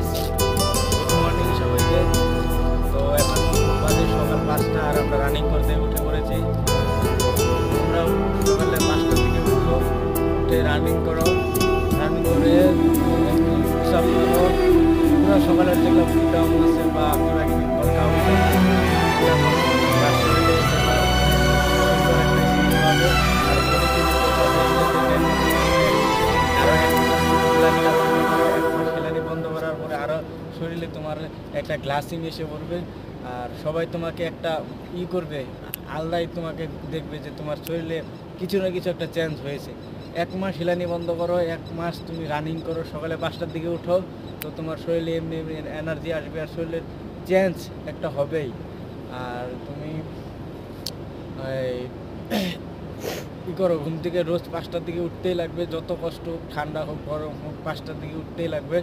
Guys, good morning সবাইকে। তো এখন বাজে সকাল 5টা আর আমরা রানিং করতে উঠে পড়েছি। তোমরাও সকালে 5টার দিকে উঠো, উঠে রানিং করো, রানিং করে সব করো। পুরো সকালের যেগুলো ভিটাম আছে বা কিবা কিবি ওয়ার্কআউট বন্ধ করার পরে আরও শরীরে তোমার একটা গ্লাসিং এসে পড়বে। আর সবাই তোমাকে একটা করবে, আল্লাহ তোমাকে দেখবে যে তোমার শরীরে কিছু না কিছু একটা চেঞ্জ হয়েছে। 1 মাস হিলানি বন্ধ করো, 1 মাস তুমি রানিং করো, সকালে 5টার দিকে উঠো, তো তোমার শরীরে এমনি এমনি এনার্জি আসবে আর শরীরের চেঞ্জ একটা হবেই। আর তুমি কী করো, ঘুম থেকে রোজ 5টার দিকে উঠতেই লাগবে, যত কষ্ট হোক, ঠান্ডা হোক, গরম হোক, 5টার দিকে উঠতেই লাগবে।